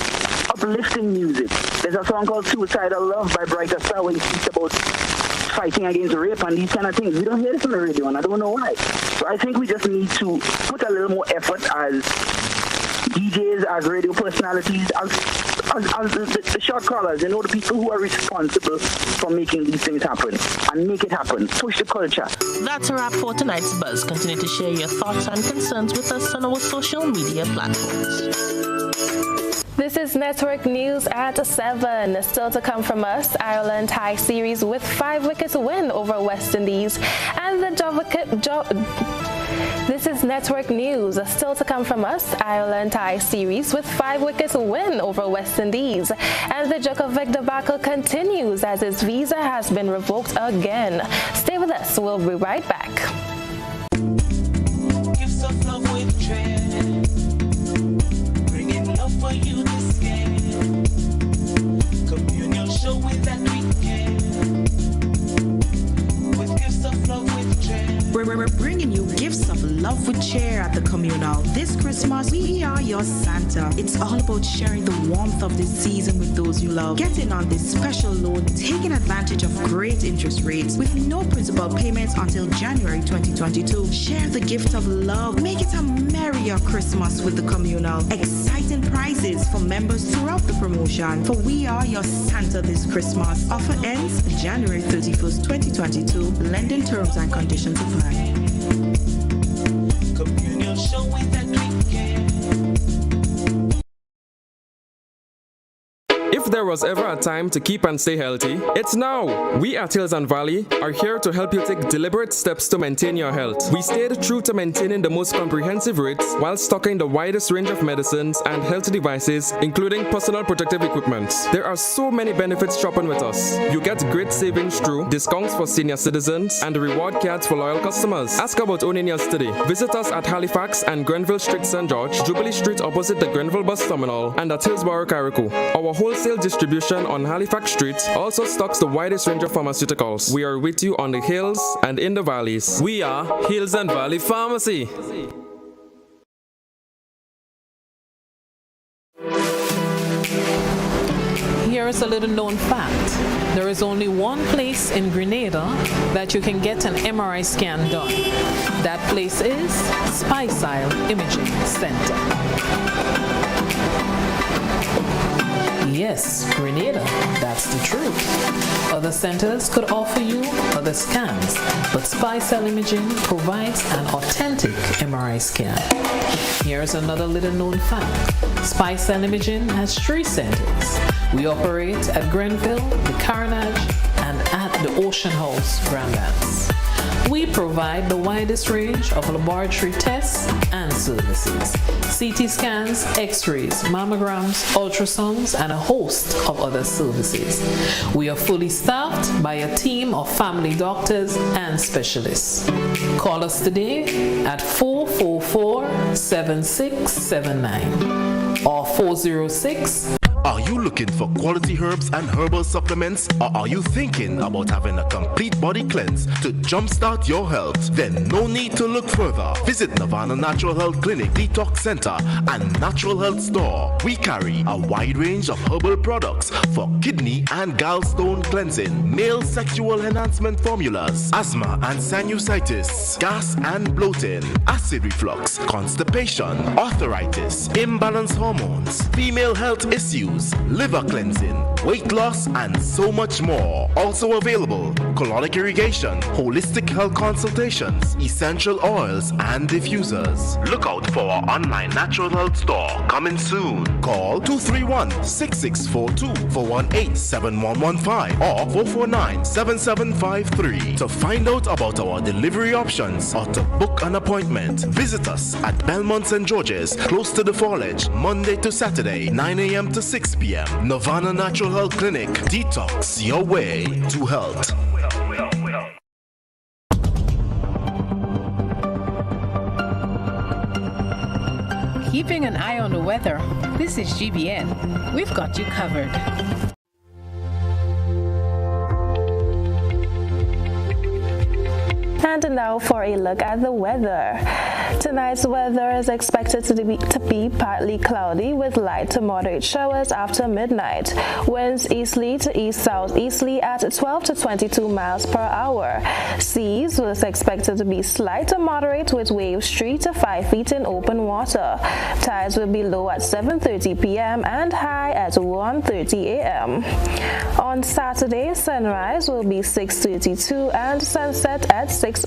[SPEAKER 9] uplifting music. There's a song called Suicidal Love by Brighter Star where he speaks about fighting against rape and these kind of things. We don't hear this on the radio, and I don't know why. So I think we just need to put a little more effort as DJs, as radio personalities, as the shot callers, the people who are responsible for making these things happen, and make it happen. Push the culture.
[SPEAKER 8] That's a wrap for tonight's Buzz. Continue to share your thoughts and concerns with us on our social media platforms.
[SPEAKER 4] This is Network News at 7. Still to come from us, Ireland tie series with 5 wickets win over West Indies, and This is Network News. Still to come from us, Ireland tie series with 5 wickets win over West Indies, and the Djokovic debacle continues as his visa has been revoked again. Stay with us. We'll be right back.
[SPEAKER 14] For you this game, communal show with that weekend, with gifts of love with dread.
[SPEAKER 6] We're bringing you gifts of love with cheer at the communal. This Christmas, we are your Santa. It's all about sharing the warmth of this season with those you love. Get in on this special loan, taking advantage of great interest rates with no principal payments until January 2022. Share the gift of love. Make it a merrier Christmas with the communal. Exciting prizes for members throughout the promotion. For we are your Santa this Christmas. Offer ends January 31st, 2022. Lending terms and conditions apply.
[SPEAKER 14] Communal show with that weekend.
[SPEAKER 7] If there was ever a time to keep and stay healthy, it's now! We at Hills and Valley are here to help you take deliberate steps to maintain your health. We stayed true to maintaining the most comprehensive rates while stocking the widest range of medicines and health devices, including personal protective equipment. There are so many benefits shopping with us. You get great savings through discounts for senior citizens and reward cards for loyal customers. Ask about owning yours today. Visit us at Halifax and Grenville Street, St. George, Jubilee Street opposite the Grenville Bus Terminal, and at Hillsborough, Carriacou. Our wholesale Retail distribution on Halifax Street also stocks the widest range of pharmaceuticals. We are with you on the hills and in the valleys. We are Hills and Valley Pharmacy.
[SPEAKER 11] Here is a little known fact. There is only one place in Grenada that you can get an MRI scan done. That place is Spicile Imaging Center. Yes, Grenada, that's the truth. Other centers could offer you other scans, but Spicile Imaging provides an authentic MRI scan. Here's another little known fact. Spicile Imaging has 3 centers. We operate at Grenville, the Carnage, and at the Ocean House, Grandlands. We provide the widest range of laboratory tests and services. CT scans, x-rays, mammograms, ultrasounds, and a host of other services. We are fully staffed by a team of family doctors and specialists. Call us today at 444-7679 or 406.
[SPEAKER 12] Are you looking for quality herbs and herbal supplements, or are you thinking about having a complete body cleanse to jumpstart your health? Then no need to look further. Visit Nirvana Natural Health Clinic, Detox Center, and Natural Health Store. We carry a wide range of herbal products for kidney and gallstone cleansing, male sexual enhancement formulas, asthma and sinusitis, gas and bloating, acid reflux, constipation, arthritis, imbalanced hormones, female health issues, liver cleansing, weight loss, and so much more. Also available, colonic irrigation, holistic health consultations, essential oils, and diffusers. Look out for our online natural health store coming soon. Call 231-6642 for 18-7115 or 449-7753 to find out about our delivery options or to book an appointment. Visit us at Belmont St. George's, close to the Foliage, Monday to Saturday, 9 a.m. to 6 p.m. Nirvana Natural Health Clinic. Detox your way to health.
[SPEAKER 16] Keeping an eye on the weather. This is GBN. We've got you covered.
[SPEAKER 4] And now for a look at the weather. Tonight's weather is expected to be partly cloudy with light to moderate showers after midnight. Winds easterly to east-southeasterly at 12 to 22 miles per hour. Seas is expected to be slight to moderate with waves 3 to 5 feet in open water. Tides will be low at 7:30 p.m. and high at 1:30 a.m. On Saturday, sunrise will be 6:32 and sunset at 6:01.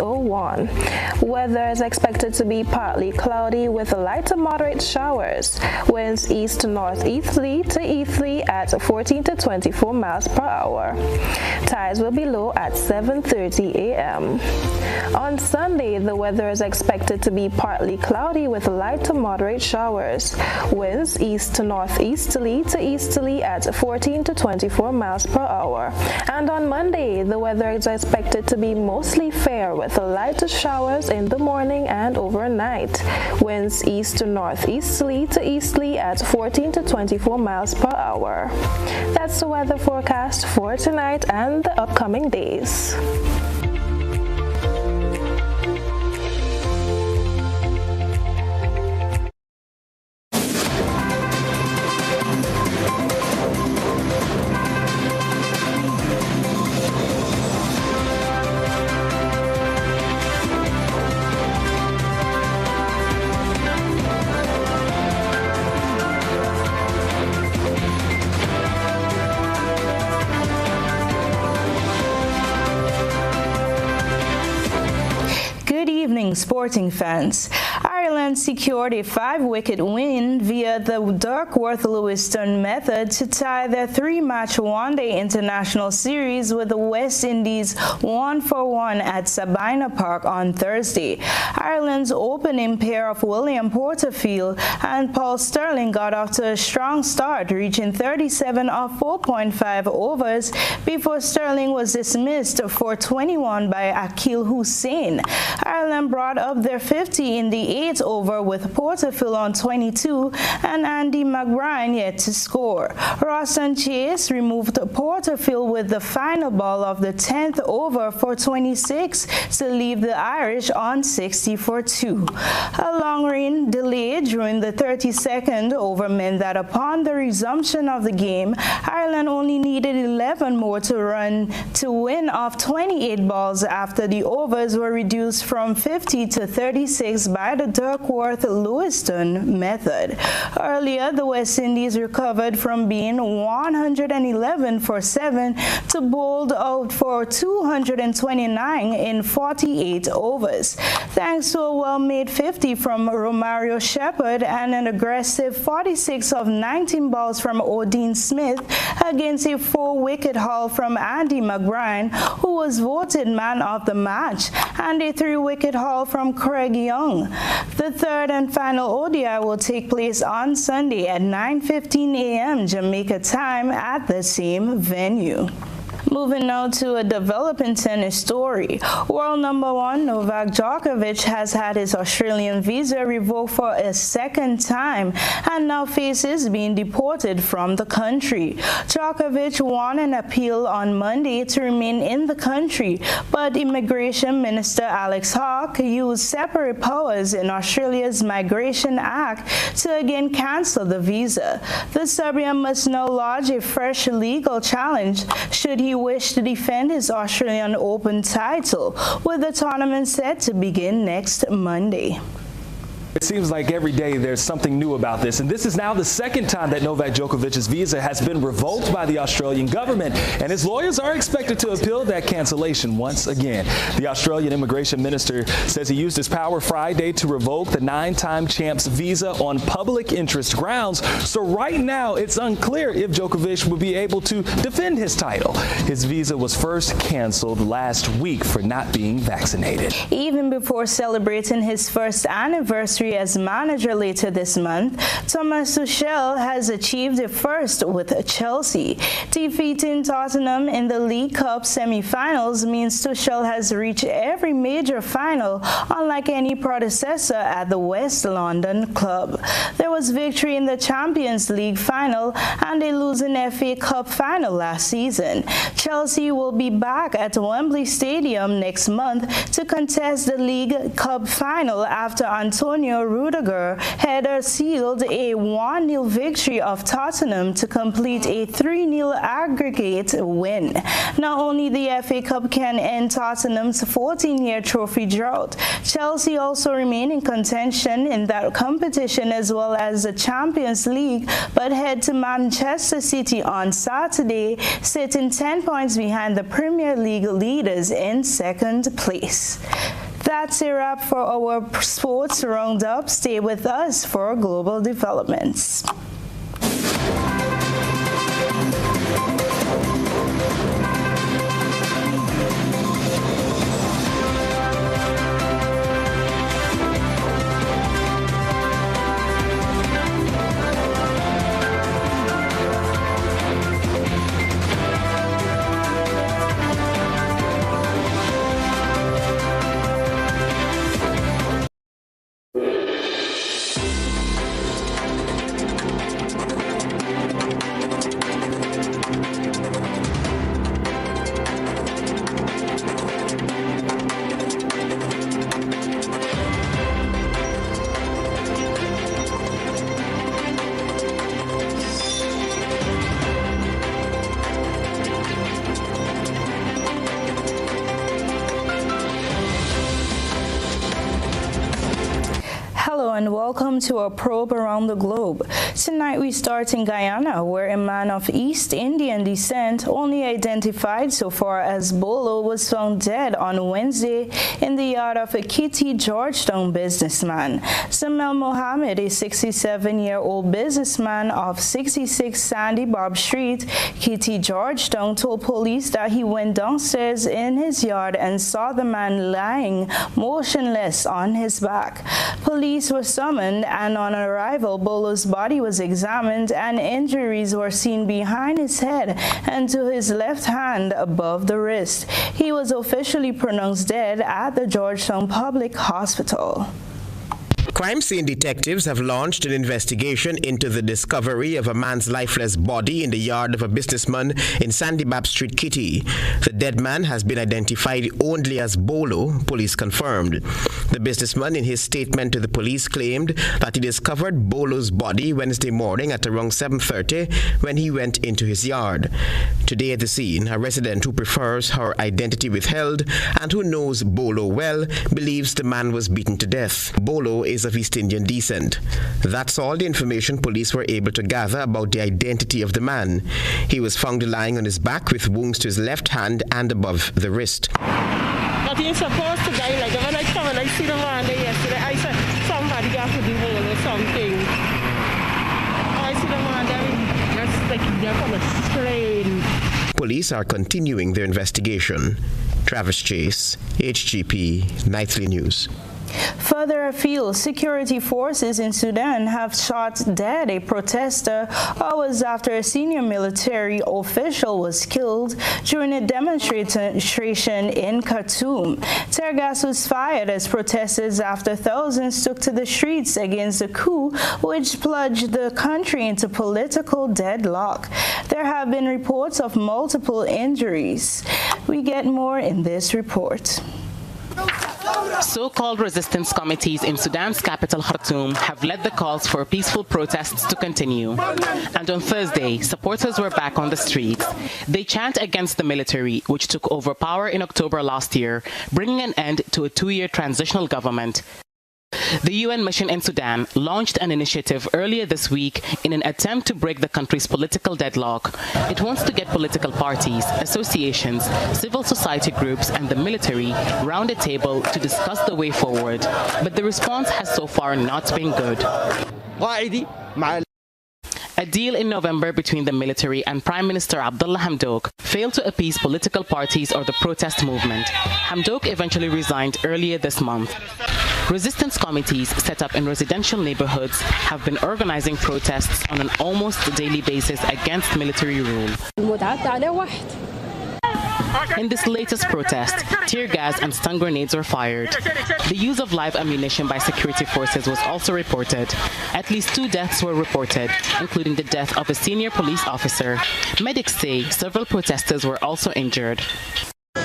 [SPEAKER 4] Weather is expected to be partly cloudy with light to moderate showers. Winds east to northeasterly to easterly at 14 to 24 miles per hour. Tides will be low at 7:30 a.m. On Sunday, the weather is expected to be partly cloudy with light to moderate showers. Winds east to northeasterly to easterly at 14 to 24 miles per hour. And on Monday, the weather is expected to be mostly fair with light showers in the morning and overnight. Winds east to northeasterly to easterly at 14 to 24 miles per hour. That's the weather forecast for tonight and the upcoming days.
[SPEAKER 24] Sporting fans. Ireland secured a 5-wicket win via the Duckworth-Lewiston method to tie their 3-match one-day international series with the West Indies 1-1 at Sabina Park on Thursday. Ireland's opening pair of William Porterfield and Paul Stirling got off to a strong start, reaching 37 of 4.5 overs before Stirling was dismissed for 21 by Akil Hussain. Ireland brought up their 50 in the 8th over with Porterfield on 22 and Andy McBride yet to score. Roston Chase removed Porterfield with the final ball of the 10th over for 26 to leave the Irish on 60 for 2. A long rain delay during the 32nd over meant that upon the resumption of the game, Ireland only needed 11 more to run to win off 28 balls after the overs were reduced from 50 to 36 by the Duckworth-Lewiston method. Earlier, the West Indies recovered from being 111 for 7 to bowled out for 229 in 48 overs. Thanks to a well-made 50 from Romario Shepherd and an aggressive 46 of 19 balls from Odin Smith against a 4-wicket haul from Andy McBride, who was voted man of the match, and a 3-wicket haul from Craig Young. The third and final ODI will take place on Sunday at 9:15 a.m. Jamaica time at the same venue. Moving now to a developing tennis story. World number 1 Novak Djokovic has had his Australian visa revoked for a second time and now faces being deported from the country. Djokovic won an appeal on Monday to remain in the country, but Immigration Minister Alex Hawke used separate powers in Australia's Migration Act to again cancel the visa. The Serbian must now lodge a fresh legal challenge should he wish to defend his Australian Open title, with the tournament set to begin next Monday.
[SPEAKER 13] It seems like every day there's something new about this, and this is now the second time that Novak Djokovic's visa has been revoked by the Australian government, and his lawyers are expected to appeal that cancellation once again. The Australian immigration minister says he used his power Friday to revoke the 9-time champ's visa on public interest grounds, so right now it's unclear if Djokovic will be able to defend his title. His visa was first canceled last week for not being vaccinated.
[SPEAKER 24] Even before celebrating his first anniversary as manager later this month, Thomas Tuchel has achieved a first with Chelsea. Defeating Tottenham in the League Cup semi-finals means Tuchel has reached every major final, unlike any predecessor at the West London club. There was victory in the Champions League final and a losing FA Cup final last season. Chelsea will be back at Wembley Stadium next month to contest the League Cup final after Antonio Rudiger had sealed a 1-0 victory of Tottenham to complete a 3-0 aggregate win. Not only the FA Cup can end Tottenham's 14-year trophy drought, Chelsea also remain in contention in that competition as well as the Champions League, but head to Manchester City on Saturday, sitting 10 points behind the Premier League leaders in second place. That's a wrap for our sports roundup. Stay with us for global developments. And welcome to our probe around the globe. Tonight we start in Guyana, where a man of East Indian descent, only identified so far as Bolo, was found dead on Wednesday in the yard of a Kitty Georgetown businessman. Samel Mohammed, a 67-year-old businessman of 66 Sandy Barb Street, Kitty Georgetown, told police that he went downstairs in his yard and saw the man lying motionless on his back. Police were summoned, and on arrival, Bolo's body was examined and injuries were seen behind his head and to his left hand above the wrist. He was officially pronounced dead at the Georgetown Public Hospital.
[SPEAKER 15] Crime scene detectives have launched an investigation into the discovery of a man's lifeless body in the yard of a businessman in Sandybab Street, Kitty. The dead man has been identified only as Bolo, police confirmed. The businessman, in his statement to the police, claimed that he discovered Bolo's body Wednesday morning at around 7:30 when he went into his yard. Today at the scene, a resident who prefers her identity withheld and who knows Bolo well believes the man was beaten to death. Bolo is of East Indian descent. That's all the information police were able to gather about the identity of the man. He was found lying on his back with wounds to his left hand and above the wrist.
[SPEAKER 17] But you're supposed to die like when I come and I see the man there yesterday, I said somebody got to do or something. I see the man there just like they're from a strain.
[SPEAKER 15] Police are continuing their investigation. Travis Chase, HGP Nightly News.
[SPEAKER 24] Further afield, security forces in Sudan have shot dead a protester hours after a senior military official was killed during a demonstration in Khartoum. Tear gas was fired as protesters after thousands took to the streets against the coup, which plunged the country into political deadlock. There have been reports of multiple injuries. We get more in this report.
[SPEAKER 18] So-called resistance committees in Sudan's capital, Khartoum, have led the calls for peaceful protests to continue. And on Thursday, supporters were back on the streets. They chant against the military, which took over power in October last year, bringing an end to a 2-year transitional government. The UN mission in Sudan launched an initiative earlier this week in an attempt to break the country's political deadlock. It wants to get political parties, associations, civil society groups, and the military round a table to discuss the way forward. But the response has so far not been good. A deal in November between the military and Prime Minister Abdullah Hamdok failed to appease political parties or the protest movement. Hamdok eventually resigned earlier this month. Resistance committees set up in residential neighborhoods have been organizing protests on an almost daily basis against military rule. In this latest protest, tear gas and stun grenades were fired. The use of live ammunition by security forces was also reported. At least 2 deaths were reported, including the death of a senior police officer. Medics say several protesters were also injured.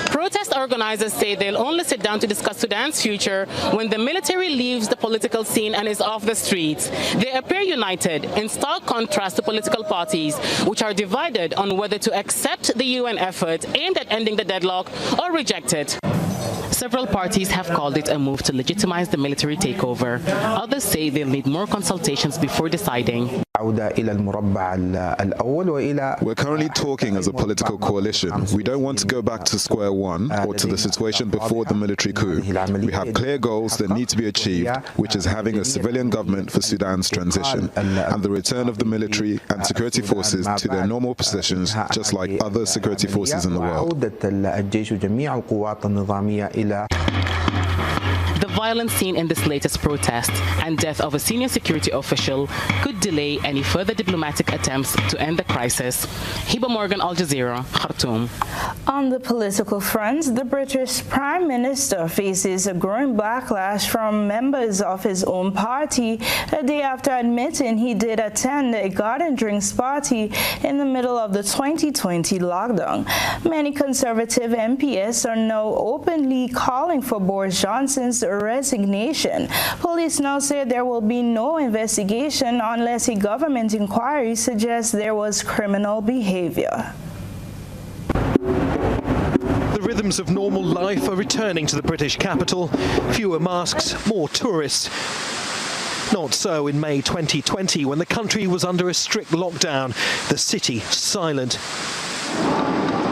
[SPEAKER 18] Protest organizers say they'll only sit down to discuss Sudan's future when the military leaves the political scene and is off the streets. They appear united, in stark contrast to political parties, which are divided on whether to accept the UN effort aimed at ending the deadlock or reject it. Several parties have called it a move to legitimize the military takeover. Others say they'll need more consultations before deciding.
[SPEAKER 19] We're currently talking as a political coalition. We don't want to go back to square one or to the situation before the military coup. We have clear goals that need to be achieved, which is having a civilian government for Sudan's transition and the return of the military and security forces to their normal positions, just like other security forces in the world.
[SPEAKER 18] The violence seen in this latest protest and death of a senior security official could delay any further diplomatic attempts to end the crisis. Hiba Morgan, Al Jazeera, Khartoum.
[SPEAKER 24] On the political front, the British Prime Minister faces a growing backlash from members of his own party a day after admitting he did attend a garden drinks party in the middle of the 2020 lockdown. Many Conservative MPs are now openly calling for Boris Johnson's resignation. Police now say there will be no investigation unless a government inquiry suggests there was criminal behavior.
[SPEAKER 25] The rhythms of normal life are returning to the British capital. Fewer masks, more tourists. Not so in May 2020, when the country was under a strict lockdown, the city silent.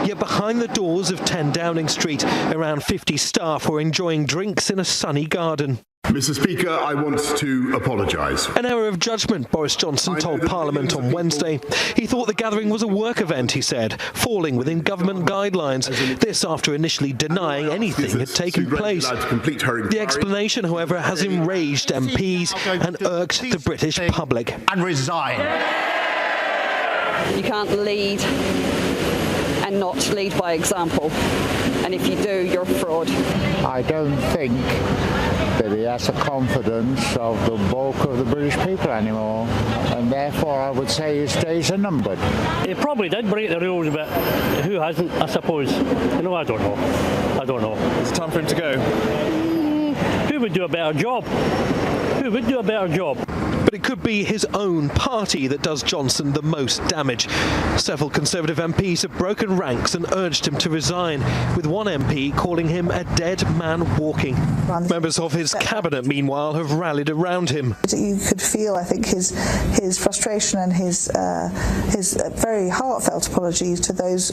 [SPEAKER 25] Yet behind the doors of 10 Downing Street, around 50 staff were enjoying drinks in a sunny garden.
[SPEAKER 26] Mr. Speaker, I want to apologise.
[SPEAKER 25] An error of judgment, Boris Johnson told Parliament on Wednesday. He thought the gathering was a work event, he said, falling within government guidelines. This after initially denying anything had taken place. The explanation, however, has enraged MPs and irked the British public.
[SPEAKER 27] And resign.
[SPEAKER 28] You can't lead and not lead by example. And if you do, you're a fraud.
[SPEAKER 27] I don't think
[SPEAKER 1] that he has the confidence of the bulk of the British people anymore, and therefore I would say his days are numbered.
[SPEAKER 3] He probably did break the rules, but who hasn't, I suppose? I don't know.
[SPEAKER 13] It's time for him to go.
[SPEAKER 3] Who would do a better job?
[SPEAKER 25] But it could be his own party that does Johnson the most damage. Several Conservative MPs have broken ranks and urged him to resign, with one MP calling him a dead man walking. Members of his cabinet, meanwhile, have rallied around him.
[SPEAKER 10] You could feel, I think, his frustration and his very heartfelt apologies to those,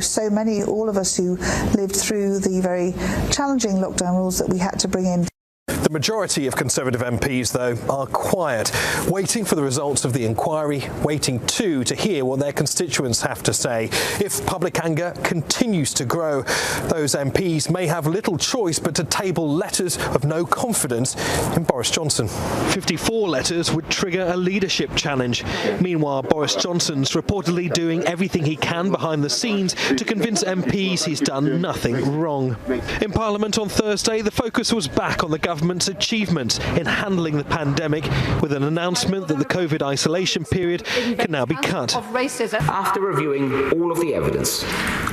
[SPEAKER 10] so many, all of us who lived through the very challenging lockdown rules that we had to bring in.
[SPEAKER 25] The majority of Conservative MPs, though, are quiet, waiting for the results of the inquiry, waiting too to hear what their constituents have to say. If public anger continues to grow, those MPs may have little choice but to table letters of no confidence in Boris Johnson. 54 letters would trigger a leadership challenge. Meanwhile, Boris Johnson's reportedly doing everything he can behind the scenes to convince MPs he's done nothing wrong. In Parliament on Thursday, the focus was back on the government's achievements in handling the pandemic, with an announcement that the COVID isolation period can now be cut.
[SPEAKER 20] After reviewing all of the evidence,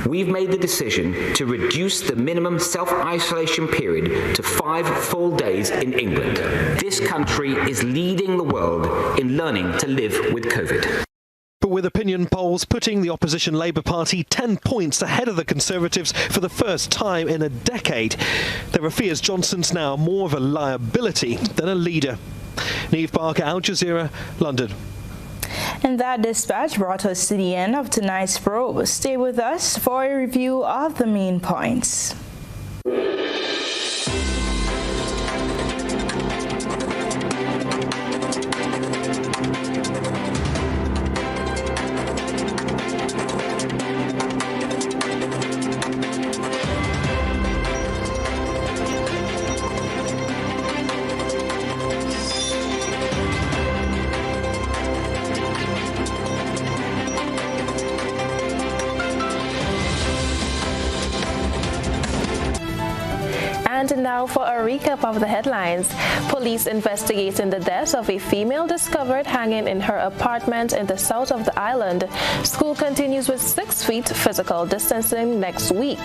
[SPEAKER 20] we've made the decision to reduce the minimum self-isolation period to 5 full days in England. This country is leading the world in learning to live with COVID.
[SPEAKER 25] But with opinion polls putting the opposition Labour Party 10 points ahead of the Conservatives for the first time in a decade, there are fears Johnson's now more of a liability than a leader. Neve Barker, Al Jazeera, London.
[SPEAKER 24] And that dispatch brought us to the end of tonight's probe. Stay with us for a review of the main points. And now for a recap of the headlines. Police investigating the death of a female discovered hanging in her apartment in the south of the island. School continues with 6 feet physical distancing next week.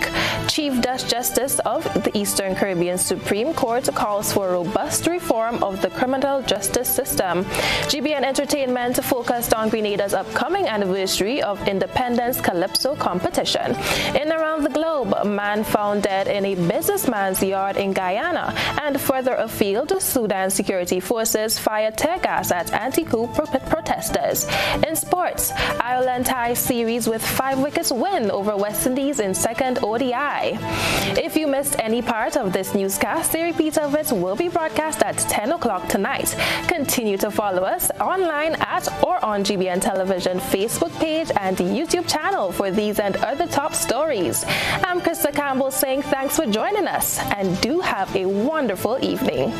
[SPEAKER 24] Chief Justice of the Eastern Caribbean Supreme Court calls for robust reform of the criminal justice system. GBN Entertainment focused on Grenada's upcoming anniversary of independence calypso competition. In around the globe, a man found dead in a businessman's yard in Guyana, and further afield, Sudan security forces fired tear gas at anti-coup protesters. In sports, Ireland ties series with 5 wickets win over West Indies in second ODI. If you missed any part of this newscast, a repeat of it will be broadcast at 10 o'clock tonight. Continue to follow us online at or on GBN Television Facebook page and YouTube channel for these and other top stories. I'm Krista Campbell saying thanks for joining us, and do have a wonderful evening.